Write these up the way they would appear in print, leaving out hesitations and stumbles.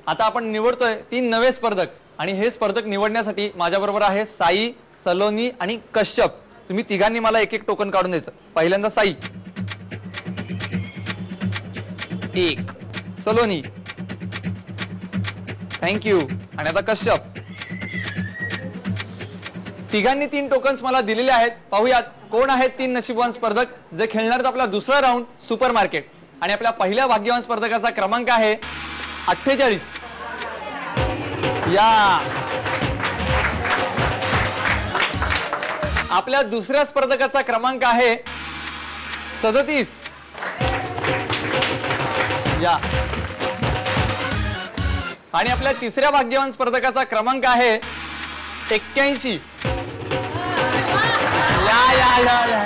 आता आपण निवडतोय 3 नवे स्पर्धक आणि हे स्पर्धक निवडण्यासाठी माझ्याबरोबर आहे साई, सलोनी आणि कश्यप. तुम्ही तिघांनी मला एक एक टोकन काढून द्यायचं. पहिल्यांदा साई, 1, सलोनी, थँक्यू, आणि आता कश्यप. तिघांनी 3 टोकन्स मला दिलेले आहेत. पाहूयात कोण आहेत 3 नशीबवान स्पर्धक जे खेळणार आहेत आपला दुसरा राऊंड सुपर मार्केट. आणि आपल्या पहिल्या भाग्यवान स्पर्धकाचा क्रमांक आहे 48. या आपल्या दुसऱ्या स्पर्धकाचा क्रमांक आहे 37. या आणि आपल्या तिसऱ्या भाग्यवान स्पर्धकाचा क्रमांक आहे 81. या या या या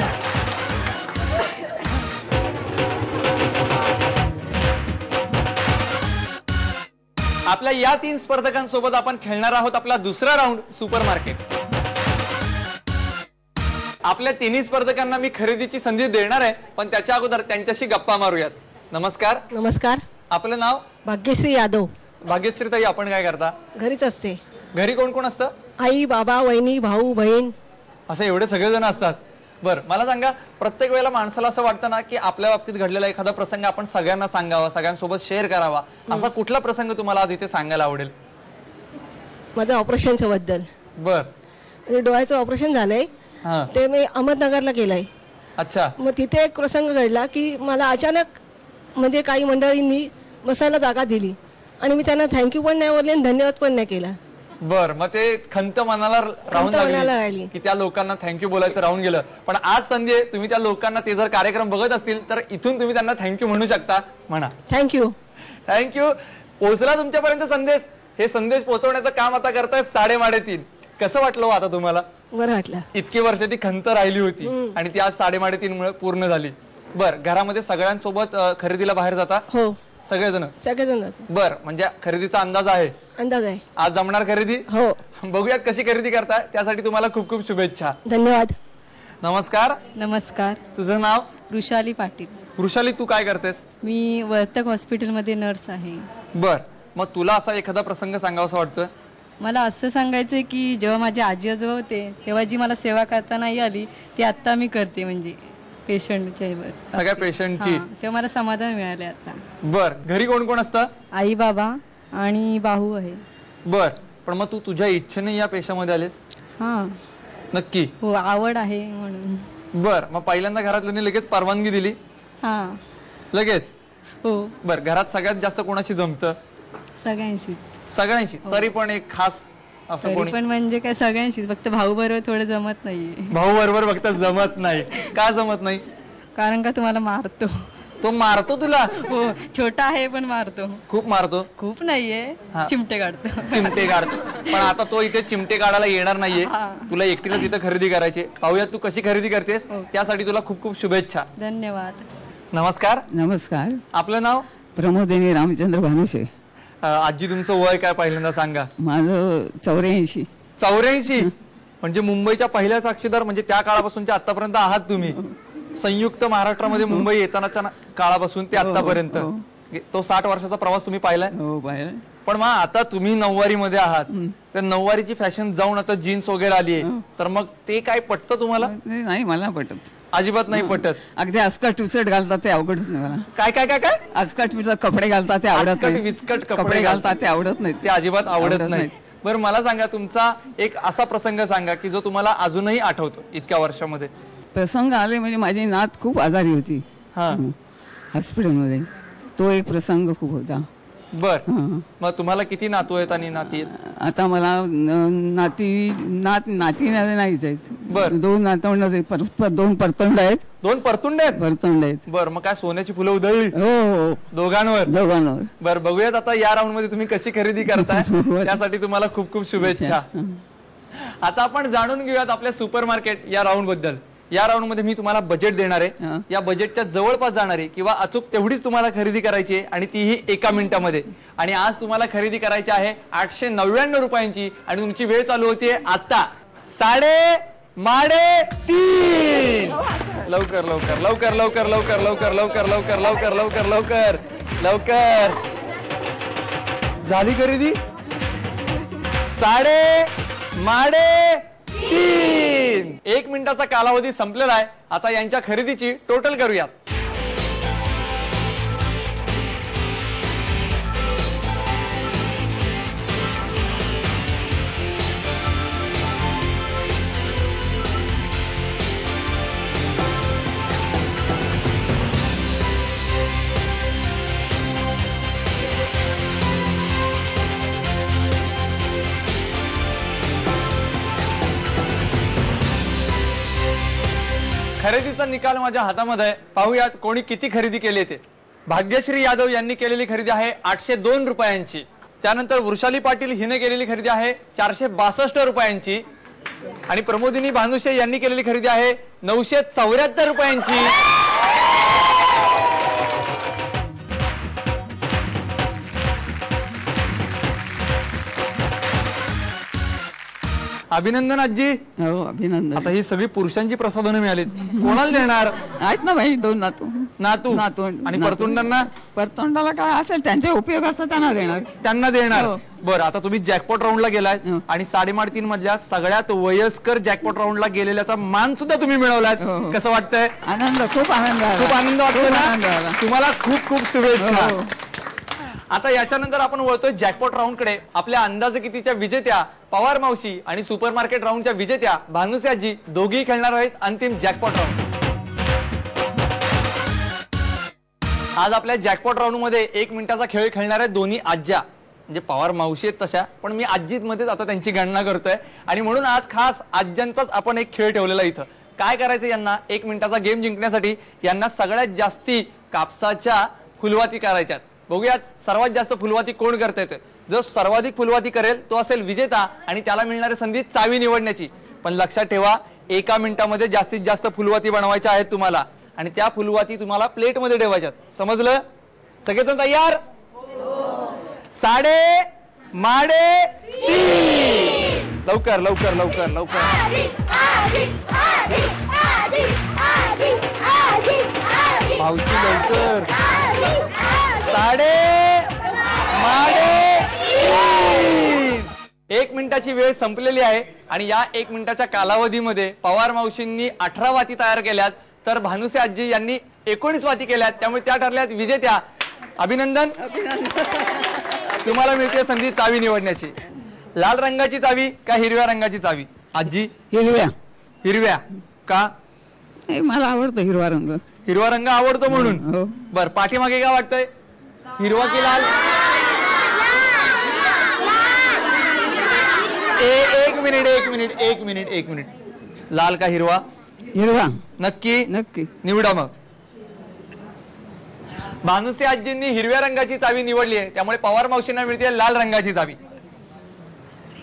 आपल्या या 3 स्पर्धकांसोबत आपण खेळणार आहोत आपला दुसरा राऊंड सुपर मार्केट. आपल्या 3 स्पर्धकांना मी खरेदीची संधी देणार आहे, पण त्याच्या अगोदर त्यांच्याशी गप्पा मारूयात. नमस्कार. नमस्कार. आपलं नाव? भाग्यश्री यादव. भाग्यश्री ताई, आपण काय करता? घरीच असते. घरी कोण कोण असतं? आई, बाबा, वहिनी, भाऊ, बहीण. असं एवढे सगळेजण असतात? बर, मला सांगा, प्रत्येक वेळेला माणसाला असं वाटतं ना की आपल्या बाबतीत घडलेला एखादा प्रसंग आपण सगळ्यांना सांगावा, सगळ्यांसोबत शेअर करावा. असा कुठला प्रसंग तुम्हाला आज इथे सांगायला आवडेल? माझं ऑपरेशनच्या बद्दल. बर. डोळ्याचं ऑपरेशन झालंय, ते मी अहमदनगरला केलंय. अच्छा. मग तिथे एक प्रसंग घडला की मला अचानक म्हणजे काही मंडळींनी बसायला जागा दिली आणि मी त्यांना थँक्यू पण नाही बोलले आणि धन्यवाद पण नाही केला. बर, मग ते खंत मनाला राहून लागली की त्या लोकांना थँक्यू बोलायचं राहून गेलं. पण आज संधी आहे, तुम्ही त्या लोकांना, ते जर कार्यक्रम बघत असतील तर इथून तुम्ही त्यांना थँक्यू म्हणू शकता. म्हणा थँक्यू. थँक्यू. पोहोचला तुमच्यापर्यंत संदेश. हे संदेश पोहोचवण्याचं काम आता करताय 3:30. कसं वाटलं आता तुम्हाला? बरं वाटलं. इतकी वर्ष ती खंत राहिली होती आणि ती आज 3:30 मुळे पूर्ण झाली. बर, घरामध्ये सगळ्यांसोबत खरेदीला बाहेर जाता? हो, सगळेजण. बर, म्हणजे खरेदीचा अंदाज आहे? अंदाज आहे. आज जमणार खरेदी? हो. बघूयात कशी खरेदी करताय. त्यासाठी तुम्हाला खूप खूप शुभेच्छा. धन्यवाद. नमस्कार. नमस्कार. तुझं नाव? वृषाली पाटील. वृषाली, तू काय करतेस? मी वर्तक हॉस्पिटलमध्ये नर्स आहे. बर, मग तुला असा एखादा प्रसंग सांगावासा वाटतोय? मला असं सांगायचंय की जेव्हा माझे आजी आजोबा होते तेव्हा जी मला सेवा करता नाही आली ती आता मी करते, म्हणजे पेशंटच्या सगळ्या पेशंटची. तेव्हा मला समाधान मिळाले आता. बर, घरी कोण कोण असतं? आई, बाबा आणि भाऊ आहे. बर, पण मग तू तुझ्या इच्छेने या पेशामध्ये आलेस? हा, नक्की? हो, आवड आहे म्हणून. बर, मग पहिल्यांदा घरातल्यांनी लगेच परवानगी दिली? हा, लगेच? हो. बर, घरात सगळ्यात जास्त कोणाशी जमतं? सगळ्यांशी. तरी पण एक खास असं कोणी? पण म्हणजे काय, सगळ्यांशीच, फक्त भाऊ बरोबर थोडं जमत नाहीये. भाऊ बरोबर फक्त जमत नाही का? जमत नाही कारण का तुम्हाला मारतो. तो मारतो तुला? हो, छोटा आहे पण मारतो. खूप मारतो? खूप नाहीये, चिमटे काढतो. चिमटे काढतो. पण आता तो इथे चिमटे काढायला येणार नाहीये. तुला एकटीलाच इथं खरेदी करायची. पाहूयात तू कशी खरेदी करतेस. त्यासाठी तुला खूप खूप शुभेच्छा. धन्यवाद. नमस्कार. नमस्कार. आपलं नाव? प्रमोदिनी रामचंद्र भानुशे. आजी, तुमचं वय काय पहिल्यांदा सांगा? माझं 84. 84? म्हणजे मुंबईच्या पहिल्या साक्षीदार, म्हणजे त्या काळापासूनच्या आतापर्यंत आहात तुम्ही. संयुक्त महाराष्ट्रामध्ये मुंबई येतानाच्या काळापासून ते आतापर्यंत तो 60 वर्षाचा प्रवास तुम्ही पाहिलाय? हो, पाहिलाय. पण मग आता तुम्ही 9वारी मध्ये आहात, तर 9वारीची फॅशन जाऊन आता जीन्स वगैरे आली आहे, तर मग ते काय पटतं तुम्हाला? नाही, मला पटत. अजिबात नाही पटत. अगदी अस्कट विचकट घालतात ते आवडत नाही मला. काय काय काय काय? अस्कट विचकट कपडे घालतात ते आवडत नाही. विचकट कपडे घालतात ते आवडत नाही. ते अजिबात आवडत नाही. बरं, मला सांगा, तुमचा एक असा प्रसंग सांगा की जो तुम्हाला अजूनही आठवतो इतक्या वर्षामध्ये. प्रसंग आले म्हणजे माझी नात खूप आजारी होती हॉस्पिटलमध्ये. तो एक प्रसंग खूप होता. बर, मग तुम्हाला किती नातू आहेत आणि नाती आहेत? आता मला नाती नाहीच आहेत. बर, 2 नातवंड, 2 परतंड आहेत. 2 परतुंड आहेत? परतंड आहेत. बर, मग काय सोन्याची फुलं उधळली? हो, दोघांवर. बर, बघूयात आता या राऊंड मध्ये तुम्ही कशी खरेदी करताय. त्यासाठी तुम्हाला खूप खूप शुभेच्छा. आता आपण जाणून घेऊयात आपल्या सुपर मार्केट या राऊंड बद्दल. या राऊंड मध्ये मी तुम्हाला बजेट देणार आहे. या बजेटच्या जवळपास जाणार आहे किंवा अचूक तेवढीच तुम्हाला खरेदी करायची आहे आणि तीही 1 मिनिटामध्ये. आणि आज तुम्हाला खरेदी करायची आहे 899 रुपयांची आणि तुमची वेळ चालू होतीये आता 3:30. लवकर लवकर लवकर लवकर लवकर लवकर लवकर लवकर लवकर लवकर लवकर लवकर. झाली खरेदी 3.5 1 मिनिटाचा कालावधी संपलेला आहे. आता यांच्या खरेदीची टोटल करूयात. खरेदीचा निकाल माझ्या हातामध्ये आहे. पाहूयात कोणी किती खरेदी केली ते. भाग्यश्री यादव यांनी केलेली खरेदी आहे 802 रुपयांची. त्यानंतर वृषाली पाटील हिने केलेली खरेदी आहे 462 रुपयांची. आणि प्रमोदिनी भानुशे यांनी केलेली खरेदी आहे 974 रुपयांची. अभिनंदन आजी. हो अभिनंदन. आता ही सगळी पुरुषांची प्रसाधनं मिळालीत, कोणाला देणार? आहेत ना बाई 2 नातू. नातू आणि परतोंडांना? परतोंडाला काय असेल त्यांचे उपयोग असतात त्यांना देणार. हो. बरं, आता तुम्ही जॅकपॉट राऊंडला गेलाय आणि 3.5 मधल्या सगळ्यात वयस्कर जॅकपॉट राऊंडला गेलेल्याचा मान सुद्धा तुम्ही मिळवलाय. कसं वाटतंय? आनंद, खूप आनंद, खूप आनंद वाटतो ना? तुम्हाला खूप खूप शुभेच्छा. आता याच्यानंतर आपण वळतोय जॅकपॉट राऊंड कडे. आपल्या अंदाजे कितीच्या विजेत्या पवार मावशी आणि सुपर मार्केट राऊंडच्या विजेत्या भानुसे आजी दोघेही खेळणार आहेत अंतिम जॅकपॉट राऊंड. आज आपल्या जॅकपॉट राऊंड मध्ये 1 मिनिटाचा खेळ खेळणार आहेत दोन्ही आज्या. म्हणजे पवार मावशी आहेत तशा, पण मी आजीत मध्येच आता त्यांची गणना करतोय आणि म्हणून आज खास आज्यांचाच आपण एक खेळ ठेवलेला इथं. काय करायचं यांना? 1 मिनिटाचा गेम जिंकण्यासाठी यांना सगळ्यात जास्ती कापसाच्या फुलवाती करायच्यात. बघूयात सर्वात जास्त फुलवाती कोण करता येते. जो सर्वाधिक फुलवाती करेल तो असेल विजेता आणि त्याला मिळणारी संधी चावी निवडण्याची. पण लक्षात ठेवा 1 मिनिटामध्ये जास्तीत जास्त फुलवाती बनवायच्या आहेत तुम्हाला आणि त्या फुलवाती तुम्हाला प्लेट मध्ये ठेवायच्यात. समजलं? सगळेजण तयार? 3.5 लवकर लवकर लवकर लवकर. मावशी लवकर. 3.5 1 मिनिटाची वेळ संपलेली आहे आणि या 1 मिनिटाच्या कालावधीमध्ये पवार मावशींनी 18 वाती तयार केल्यात तर भानुसे आजी यांनी 19 वाती केल्यात. त्यामुळे त्या ठरल्यात विजेत्या. अभिनंदन. तुम्हाला मिळते संधी चावी निवडण्याची. लाल रंगाची चावी का हिरव्या रंगाची चावी? आजी हिरव्या का? मला आवडतो हिरवा रंग. हिरवा रंग आवडतो म्हणून. बर, पाठीमागे काय वाटतंय? हिरवा की लाल? एक मिनिट. लाल का हिरवा? हिरवा. नक्की? नक्की. निवडा मग. भानुसे आजींनी हिरव्या रंगाची चावी निवडली आहे त्यामुळे पवार मावशींना मिळते लाल रंगाची चावी.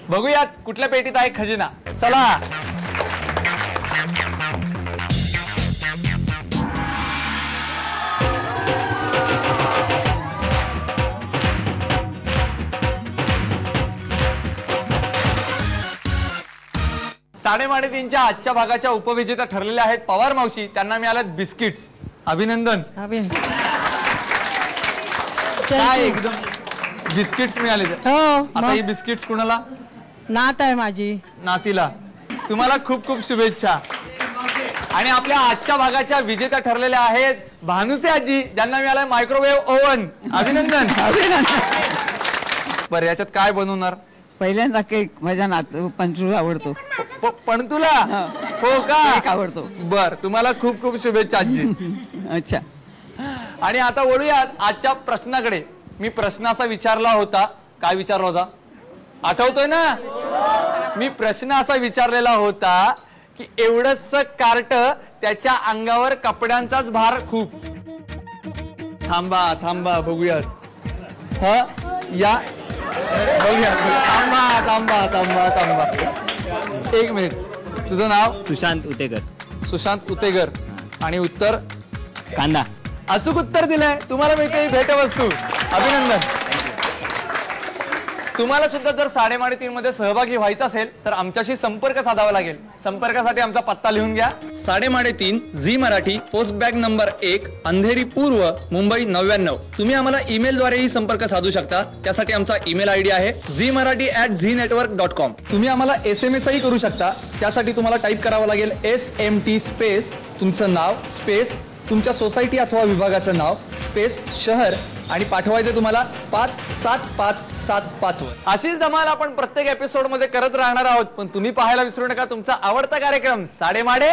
बघूयात कुठल्या पेटीत आहे खजिना. चला. साडेमाडेतीनच्या आजच्या भागाच्या उपविजेत्या ठरलेल्या आहेत पवार मावशी. त्यांना मिळाल्यात बिस्किट्स. अभिनंदन. काय एकदम बिस्किट्स मिळाले. आता ही बिस्किट्स कुणाला? नात आहे माझी. नातीला. तुम्हाला खूप खूप शुभेच्छा. आणि आपल्या आजच्या भागाच्या विजेत्या ठरलेल्या आहेत भानुसे आजी, ज्यांना मिळालाय मायक्रोवेव्ह ओव्हन. अभिनंदन. बरं, याच्यात काय बनवणार? पहिल्यांदा केक. माझ्या नातू पंचूला आवडतो. पण तुला? हो का? केक आवडतो. बर, तुम्हाला खूप खूप शुभेच्छा आजी. अच्छा. आणि आता वळूयात आजच्या प्रश्नाकडे. मी प्रश्न असा विचारला होता. काय विचारला होता? आठवतोय ना? मी प्रश्न असा विचारलेला होता की एवढंच कार्ट, त्याच्या अंगावर कपड्यांचाच भार खूप. थांबा बघूयात. या बघूया. थांबा 1 मिनिट. तुझं नाव? सुशांत उतेगर. आणि उत्तर? कांदा. अचूक उत्तर दिलंय. तुम्हाला मिळते भेटवस्तू. अभिनंदन. तुम्हाला सुद्धा जर 3.5 मध्ये सहभागी व्हायचं असेल तर आमच्याशी संपर्क साधावा लागेल. संपर्कासाठी आमचा पत्ता लिहून घ्या. 3.5 Zee Marathi, post bag number 1, Andheri पूर्व, मुंबई 99. तुम्ही आम्हाला ईमेल द्वारेही संपर्क साधू शकता. त्यासाठी आमचा ईमेल आयडी आहे zmarathi@znetwork.com. तुम्ही आम्हाला SMS ही करू शकता. त्यासाठी तुम्हाला टाईप करावं लागेल SMT स्पेस तुमचं नाव स्पेस तुमच्या सोसायटी अथवा विभागाचं नाव स्पेस शहर आणि पाठवायचे तुम्हाला 57575 वर. अशीच धमाल आपण प्रत्येक एपिसोड मध्ये करत राहणार आहोत. पण तुम्ही पाहायला विसरू नका तुमचा आवडता कार्यक्रम साडेमाडे.